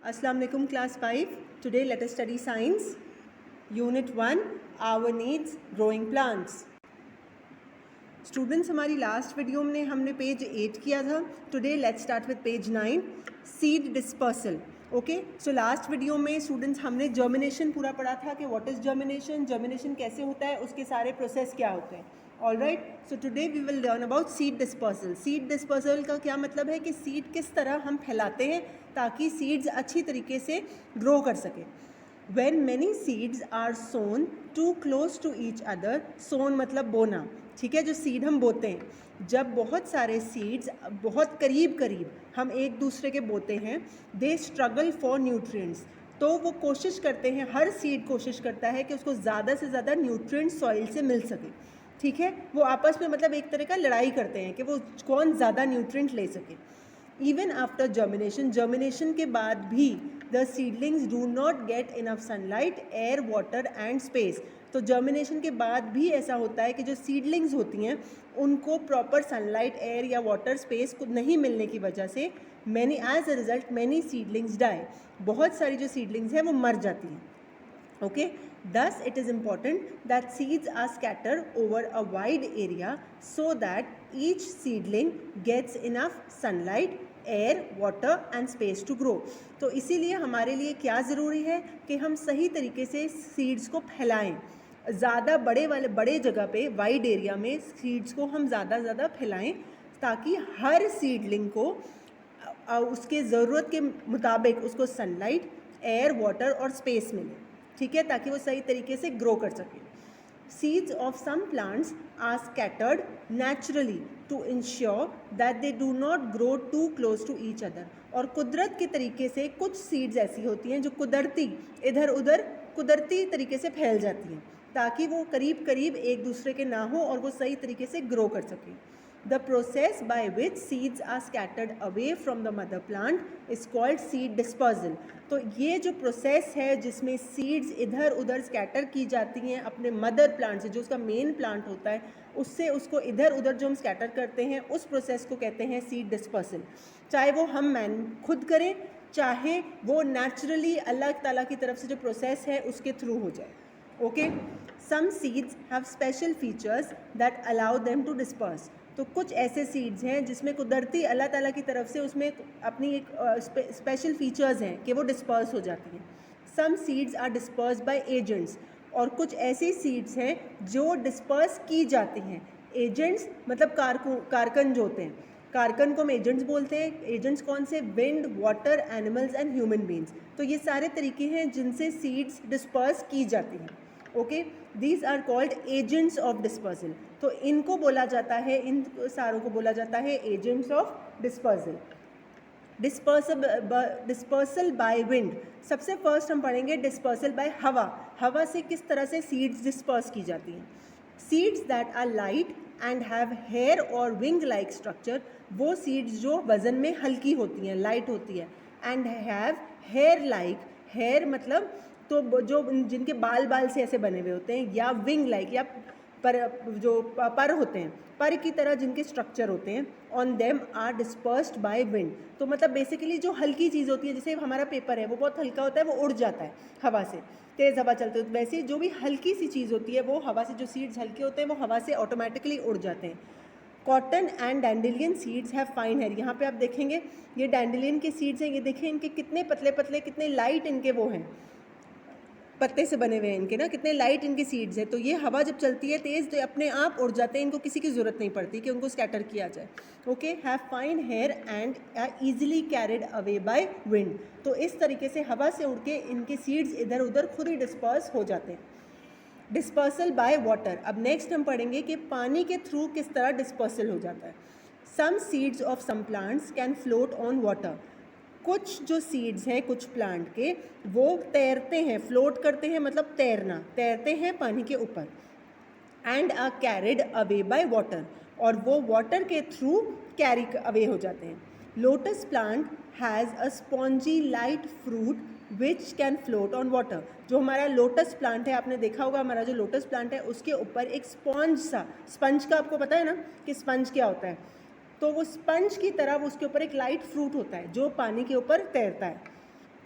Assalamu alaikum class 5. Today let us study science. Unit 1 Our needs growing plants. Students हमारी last video में हमने page 8 किया था. Today let's start with page 9 seed dispersal. Okay, so last video में students हमने germination पूरा पढ़ा था कि व्हाट इज़ जर्मिनेशन, जर्मिनेशन कैसे होता है, उसके सारे प्रोसेस क्या होते हैं. All right, so today we will learn about seed dispersal. Seed dispersal का क्या मतलब है कि सीड किस तरह हम फैलाते हैं ताकि सीड्स अच्छी तरीके से ग्रो कर सकें. When many seeds are sown too close to each other, sown मतलब बोना, ठीक है, जो सीड हम बोते हैं. जब बहुत सारे सीड्स बहुत करीब करीब हम एक दूसरे के बोते हैं, दे स्ट्रगल फॉर न्यूट्रिएंट्स. तो वो कोशिश करते हैं, हर सीड कोशिश करता है कि उसको ज़्यादा से ज़्यादा न्यूट्रिएंट सॉइल से मिल सके. ठीक है, वो आपस में मतलब एक तरह का लड़ाई करते हैं कि वो कौन ज़्यादा न्यूट्रिएंट ले सके. Even after germination, germination के बाद भी the seedlings do not get enough sunlight, air, water and space. तो germination के बाद भी ऐसा होता है कि जो seedlings होती हैं उनको proper sunlight, air या water, space को नहीं मिलने की वजह से as a result many seedlings die. बहुत सारी जो seedlings हैं वो मर जाती हैं. Okay, thus it is important that seeds are scattered over a wide area so that each seedling gets enough sunlight, air, water and space to grow. तो इसीलिए हमारे लिए क्या ज़रूरी है कि हम सही तरीके से सीड्स को फैलाएं. ज़्यादा बड़े जगह पे वाइड एरिया में सीड्स को हम ज़्यादा फैलाएं ताकि हर सीडलिंग को उसके ज़रूरत के मुताबिक उसको सनलाइट, एयर, वाटर और स्पेस मिले. ठीक है, ताकि वो सही तरीके से ग्रो कर सके. Seeds of some plants are scattered naturally to ensure that they do not grow too close to each other. और कुदरत के तरीके से कुछ सीड्स ऐसी होती हैं जो कुदरती तरीके से फैल जाती हैं ताकि वो करीब करीब एक दूसरे के ना हो और वो सही तरीके से ग्रो कर सकें. The process by which seeds are scattered away from the mother plant is called seed dispersal. तो ये जो प्रोसेस है जिसमें सीड्स इधर उधर स्कैटर की जाती हैं अपने मदर प्लांट से, जो उसका मेन प्लांट होता है, उससे उसको इधर उधर जो हम स्कैटर करते हैं उस प्रोसेस को कहते हैं सीड डिस्पर्सल. चाहे वो हम खुद करें, चाहे वो नेचुरली अल्लाह ताला की तरफ से जो प्रोसेस है उसके थ्रू हो जाए. Okay, some seeds have special features that allow them to disperse. तो कुछ ऐसे सीड्स हैं जिसमें कुदरती अल्लाह ताला की तरफ से उसमें अपनी एक स्पेशल फीचर्स हैं कि वो डिस्पर्स हो जाती हैं. Some seeds are disperse by agents. और कुछ ऐसी सीड्स हैं जो डिस्पर्स की जाती हैं. एजेंट्स मतलब कारकन जो होते हैं, कारकन को हम एजेंट्स बोलते हैं. एजेंट्स कौन से? Wind, water, animals and human beings. तो ये सारे तरीके हैं जिनसे सीड्स डिस्पर्स की जाती हैं. Okay, these are called agents of dispersal. तो इनको बोला जाता है, इन सारों को बोला जाता है agents of dispersal. Dispersal by wind. सबसे फर्स्ट हम पढ़ेंगे डिस्पर्सल बाय हवा. हवा से किस तरह से सीड्स डिस्पर्स की जाती हैं. Seeds that are light and have hair or wing like structure. वो सीड्स जो वज़न में हल्की होती हैं, लाइट होती है, and have hair like. Hair मतलब तो जो जिनके बाल से ऐसे बने हुए होते हैं, या विंग लाइक या पर होते हैं, पर की तरह जिनके स्ट्रक्चर होते हैं. On them are dispersed by wind. तो मतलब बेसिकली जो हल्की चीज़ होती है, जैसे हमारा पेपर है वो बहुत हल्का होता है, वो उड़ जाता है हवा से, तेज़ हवा चलती है. वैसे जो भी हल्की सी चीज़ होती है वो हवा से, जो सीड्स हल्के होते हैं वो हवा से ऑटोमेटिकली उड़ जाते हैं. Cotton and dandelion seeds have fine hair. यहाँ पे आप देखेंगे ये डैंडेलियन के सीड्स हैं. ये देखें इनके कितने पतले पतले, कितने लाइट इनके वो हैं, पत्ते से बने हुए हैं इनके ना, कितने लाइट इनके सीड्स हैं. तो ये हवा जब चलती है तेज़ तो अपने आप उड़ जाते हैं, इनको किसी की ज़रूरत नहीं पड़ती कि उनको स्कैटर किया जाए. Okay, have fine hair and are easily carried away by wind. तो इस तरीके से हवा से उड़ के इनके सीड्स इधर उधर खुद ही डिस्पर्स हो जाते हैं. Dispersal by water. अब नेक्स्ट हम पढ़ेंगे कि पानी के थ्रू किस तरह डिस्पर्सल हो जाता है. Some seeds of some plants can float on water. कुछ जो सीड्स हैं कुछ प्लांट के, वो तैरते हैं, फ्लोट करते हैं मतलब तैरते हैं पानी के ऊपर. And are carried away by water. और वो वाटर के थ्रू कैरी अवे हो जाते हैं. Lotus plant has a spongy light fruit which can float on water. जो हमारा लोटस प्लांट है, आपने देखा होगा हमारा जो लोटस प्लांट है उसके ऊपर एक स्पंज का आपको पता है ना कि स्पंज क्या होता है. तो वो स्पंज की तरह उसके ऊपर एक लाइट फ्रूट होता है जो पानी के ऊपर तैरता है.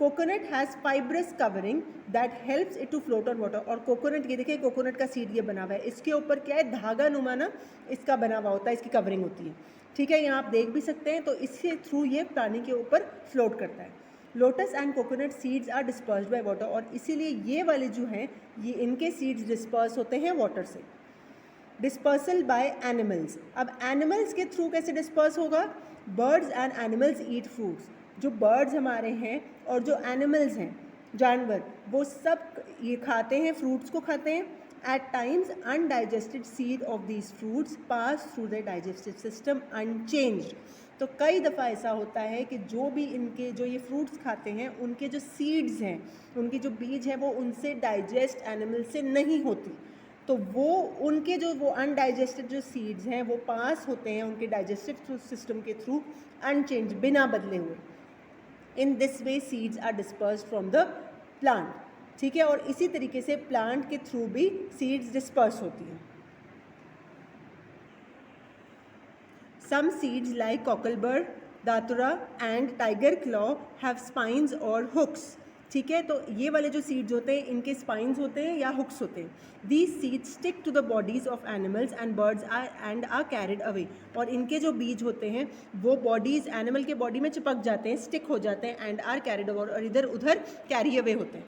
Coconut has fibrous covering that helps it to float on water. और कोकोनट, ये देखिए कोकोनट का सीड ये बना हुआ है, इसके ऊपर क्या है, धागा नुमा ना इसका बना हुआ होता है, इसकी कवरिंग होती है, ठीक है, यहाँ आप देख भी सकते हैं। तो इसके थ्रू ये पानी के ऊपर फ्लोट करता है। Lotus and coconut seeds are dispersed by water, और इसीलिए ये वाले जो हैं ये इनके सीड्स डिस्पर्स होते हैं वाटर से। डिस्पर्सल बाय एनिमल्स, अब एनिमल्स के थ्रू कैसे डिस्पर्स होगा, birds and animals eat fruits. जो बर्ड्स हमारे हैं और जो एनिमल्स हैं जानवर, वो सब ये खाते हैं, फ्रूट्स को खाते हैं। At times undigested seed of these fruits pass through the digestive system unchanged. तो कई दफ़ा ऐसा होता है कि जो भी इनके जो ये फ्रूट्स खाते हैं उनके जो सीड्स हैं, उनके जो बीज हैं, वो उनसे डाइजेस्ट एनिमल से नहीं होती, तो वो उनके जो वो अनडाइजेस्टेड जो सीड्स हैं वो पास होते हैं उनके डाइजेस्टिव सिस्टम के थ्रू अनचेंज, बिना बदले हुए। In this way seeds are dispersed from the plant, ठीक है। और इसी तरीके से प्लांट के थ्रू भी सीड्स डिस्पर्स होती हैं। Some seeds like cocklebur, datura and tiger claw have spines और हुक्स, ठीक है। तो ये वाले जो सीड्स होते हैं इनके स्पाइंस होते हैं या हुक्स होते हैं। These seeds stick to the bodies of animals and birds are carried away, और इनके जो बीज होते हैं वो बॉडीज एनिमल के बॉडी में चिपक जाते हैं, स्टिक हो जाते हैं, एंड आर कैरिड अवे, और इधर उधर कैरी अवे होते हैं।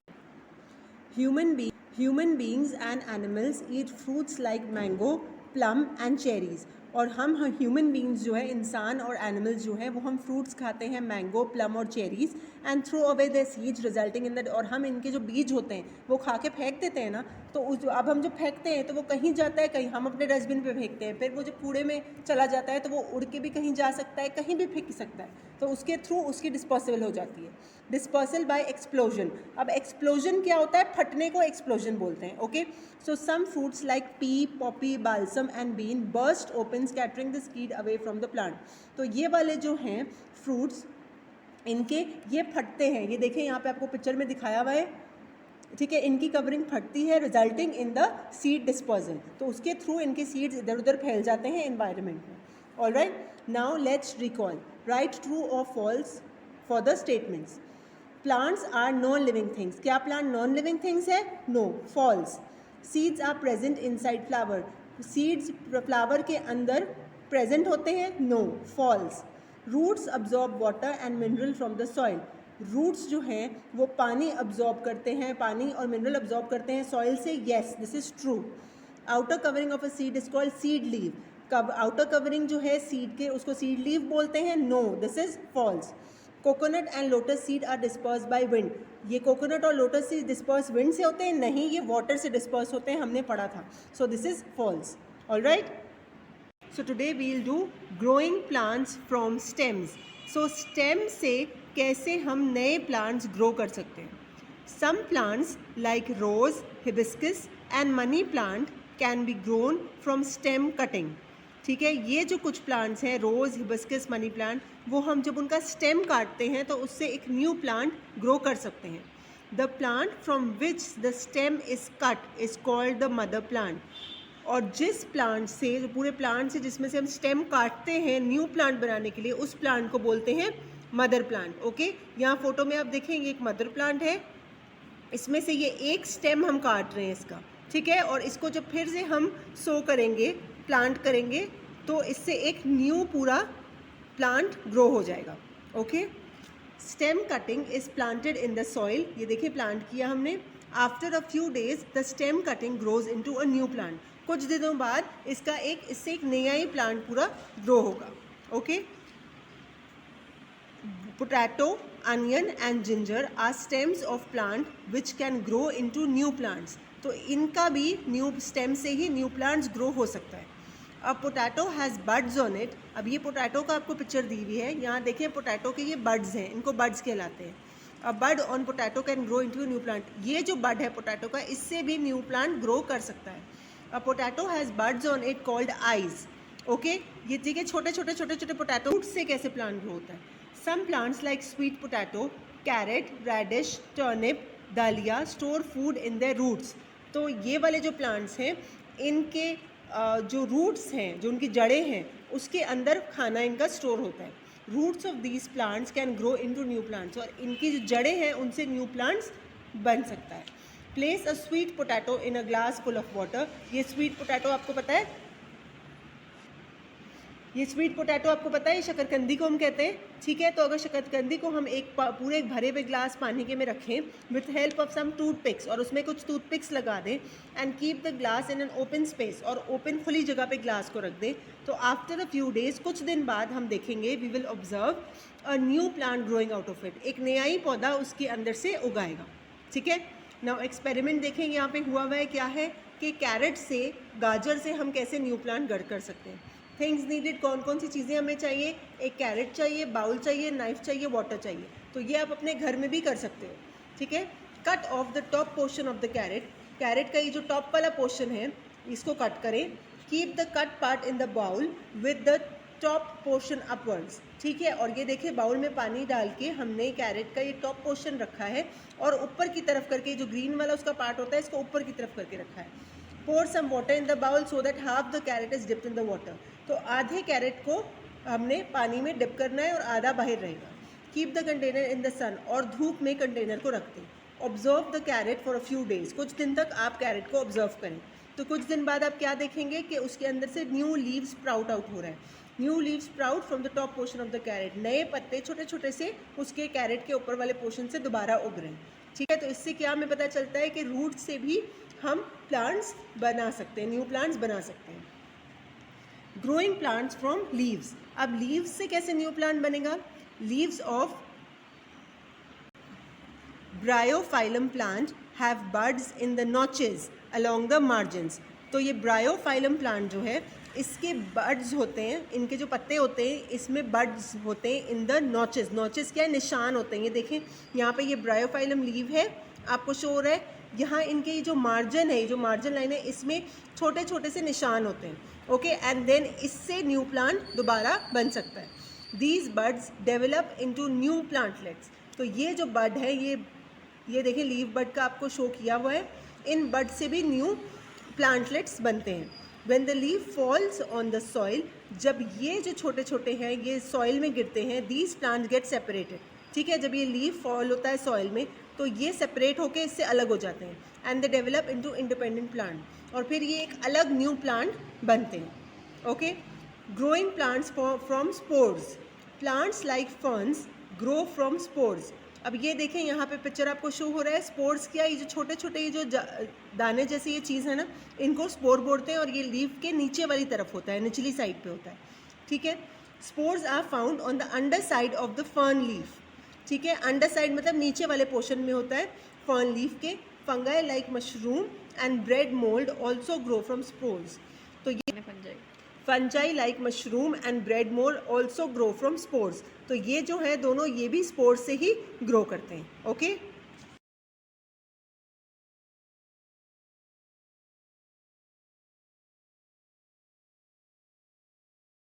Human beings and animals eat fruits like mango, plum and cherries, और हम ह्यूमन बींग्स जो है, इंसान और एनिमल्स जो हैं, वो हम फ्रूट्स खाते हैं, मैंगो, प्लम और cherries, and throw away the seeds resulting in that, और हम इनके जो बीज होते हैं वो खा के फेंक देते हैं ना, तो अब हम जो फेंकते हैं तो वो कहीं जाता है, कहीं हम अपने डस्टबिन पे फेंकते हैं, फिर वो जो कूड़े में चला जाता है तो वो उड़ के भी कहीं जा सकता है, कहीं भी फेंक सकता है, तो उसके थ्रू उसकी डिस्पोजेबल हो जाती है। डिस्पर्सल बाय एक्सप्लोजन, अब एक्सप्लोजन क्या होता है, फटने को एक्सप्लोजन बोलते हैं, okay. So some fruits like pea, poppy, balsam and bean burst open scattering the seed away from the plant. तो ये वाले जो हैं फ्रूट्स, इनके ये फटते हैं, ये देखें यहाँ पे आपको पिक्चर में दिखाया हुआ है, ठीक है, इनकी कवरिंग फटती है resulting in the seed dispersion, तो उसके थ्रू इनके सीड्स इधर उधर फैल जाते हैं एनवायरनमेंट में। Alright, now let's recall, right true और false for the statements. Plants are non living things, क्या प्लांट नॉन लिविंग थिंग्स है, no, false. Seeds are present inside flower, seeds flower के अंदर प्रेजेंट होते हैं, no, false. Roots absorb water and mineral from the soil, roots जो हैं वो पानी अब्जॉर्ब करते हैं, पानी और मिनरल अब्जॉर्ब करते हैं सॉइल से, yes this is true. Outer covering of a seed is called seed leave, outer covering जो है सीड के उसको सीड लीव बोलते हैं, no this is false. Coconut and lotus seed are disperse by wind, ये coconut और lotus seed disperse wind से होते हैं, नहीं, ये वाटर से डिस्पर्स होते हैं, हमने पढ़ा था, so this is false. Alright, so today we'll do growing plants from stems. so stem से कैसे हम नए plants grow कर सकते हैं। some plants like rose, hibiscus and money plant can be grown from stem cutting, ठीक है। ये जो कुछ प्लांट्स हैं, रोज़, हिबिस्कस, मनी प्लांट, वो हम जब उनका स्टेम काटते हैं तो उससे एक न्यू प्लांट ग्रो कर सकते हैं। The plant from which the stem is cut is called the mother plant, और जिस प्लांट से, जो पूरे प्लांट से जिसमें से हम स्टेम काटते हैं न्यू प्लांट बनाने के लिए, उस प्लांट को बोलते हैं मदर प्लांट, ओके। यहाँ फोटो में आप देखेंगे एक मदर प्लांट है, इसमें से ये एक स्टेम हम काट रहे हैं इसका, ठीक है, और इसको जब फिर से हम सो करेंगे, प्लांट करेंगे, तो इससे एक न्यू पूरा प्लांट ग्रो हो जाएगा, okay. Stem cutting is planted in the soil, ये देखिए प्लांट किया हमने। After a few days the stem cutting grows into a new plant, कुछ दिनों बाद इससे एक नया ही प्लांट पूरा ग्रो होगा, okay. Potato, onion and ginger are stems of plant which can grow into new plants, तो इनका भी न्यू स्टेम से ही न्यू प्लांट्स ग्रो हो सकता है। अब potato has buds on it, अब ये पोटैटो का आपको पिक्चर दी हुई है, यहाँ देखिए पोटैटो के ये बड्स हैं, इनको बड्स कहलाते हैं। अब bud on potato can grow into new plant, ये जो बड है पोटैटो का, इससे भी न्यू प्लांट ग्रो कर सकता है। अ potato has buds on it called eyes, okay. ये देखिए छोटे छोटे पोटैटो, रूट से कैसे प्लांट ग्रो होता है। Some plants like sweet potato, carrot, radish, turnip, dahlia store food in their roots, तो ये वाले जो प्लांट्स हैं इनके जो रूट्स हैं, जो उनकी जड़ें हैं, उसके अंदर खाना इनका स्टोर होता है। Roots of these plants can grow into new plants, और इनकी जो जड़ें हैं उनसे न्यू प्लांट्स बन सकता है. Place a sweet potato in a glass full of water. ये स्वीट पोटैटो आपको पता है, ये स्वीट पोटैटो आपको पता है, शकरकंदी को हम कहते हैं. ठीक है, तो अगर शकरकंदी को हम पूरे एक भरे हुए ग्लास पानी के में रखें with help of some toothpicks, और उसमें कुछ टूथपिक्स लगा दें, and keep the glass in an open space, और ओपन खुली जगह पे ग्लास को रख दें, तो आफ्टर अ फ्यू डेज, कुछ दिन बाद हम देखेंगे, we will observe a new plant growing out of it. एक नया ही पौधा उसके अंदर से उगाएगा. ठीक है, नाउ एक्सपेरिमेंट देखेंगे. यहाँ पे हुआ है क्या है कि कैरेट से, गाजर से हम कैसे न्यू प्लांट घर कर सकते हैं. थिंग्स नीडेड, कौन कौन सी चीज़ें हमें चाहिए. एक कैरेट चाहिए, बाउल चाहिए, नाइफ चाहिए, वाटर चाहिए. तो ये आप अपने घर में भी कर सकते हो. ठीक है, cut off the top portion of the carrot. Carrot का ये जो टॉप वाला पोर्शन है इसको कट करें. Keep the cut part in the bowl with the top portion upwards. ठीक है, और ये देखिए बाउल में पानी डाल के हमने कैरेट का ये टॉप पोर्शन रखा है, और ऊपर की तरफ करके जो ग्रीन वाला उसका पार्ट होता है इसको ऊपर की तरफ करके रखा है. pour some water in the bowl so that half the carrot is dipped in the water. तो आधे कैरेट को हमने पानी में डिप करना है और आधा बाहर रहेगा. Keep the container in the sun, और धूप में कंटेनर को रख दें. Observe the carrot for a few days. कुछ दिन तक आप कैरेट को ऑब्जर्व करें. तो कुछ दिन बाद आप क्या देखेंगे कि उसके अंदर से न्यू लीव्स स्प्राउट आउट हो रहा है. New leaves sprout from the top portion of the carat. नए पत्ते छोटे छोटे से उसके कैरेट के ऊपर वाले पोर्शन से दोबारा उग रहे हैं. ठीक है, तो इससे क्या हमें पता चलता है कि रूट से भी हम प्लांट्स बना सकते हैं, न्यू प्लांट्स बना सकते हैं. Growing plants from leaves. अब लीव्स से कैसे न्यू प्लांट बनेगा. Leaves of Bryophyllum plant have buds in the notches along the margins. तो ये ब्रायोफाइलम प्लांट जो है इसके बड्स होते हैं, इनके जो पत्ते होते हैं इसमें बड्स होते हैं इन द नॉचेस. नॉचेस क्या है, निशान होते हैं. ये देखें यहाँ पे ये ब्रायोफाइलम लीव है, आपको शो हो रहा है. यहाँ इनके जो मार्जिन है, जो मार्जिन लाइन है, इसमें छोटे छोटे से निशान होते हैं. ओके, एंड देन इससे न्यू प्लांट दोबारा बन सकता है. These buds develop into new plantlets. तो ये जो बड है, ये देखिए लीव बड का आपको शो किया हुआ है. इन बड से भी न्यू प्लांटलेट्स बनते हैं. When the leaf falls on the soil, जब ये जो छोटे छोटे हैं ये सॉइल में गिरते हैं, these plants get separated. ठीक है, जब ये लीफ फॉल होता है सॉइल में तो ये सेपरेट होकर इससे अलग हो जाते हैं. And they develop into independent plant, और फिर ये एक अलग न्यू प्लांट बनते हैं. Okay, growing plants from spores. Plants like ferns grow from spores. अब ये देखें यहाँ पे पिक्चर आपको शो हो रहा है. स्पोर्स क्या, ये जो छोटे छोटे ये जो दाने जैसी ये चीज़ है ना, इनको स्पोर बोलते हैं, और ये लीफ के नीचे वाली तरफ होता है, निचली साइड पे होता है. ठीक है, spores are found on the underside of the fern leaf. ठीक है, अंडर साइड मतलब नीचे वाले पोर्शन में होता है फर्न लीफ के. Fungi like mushroom and bread mould also grow from spores. तो ये fungi like mushroom and bread mould also grow from spores. तो ये जो है दोनों ये भी स्पोर्स से ही ग्रो करते हैं. ओके.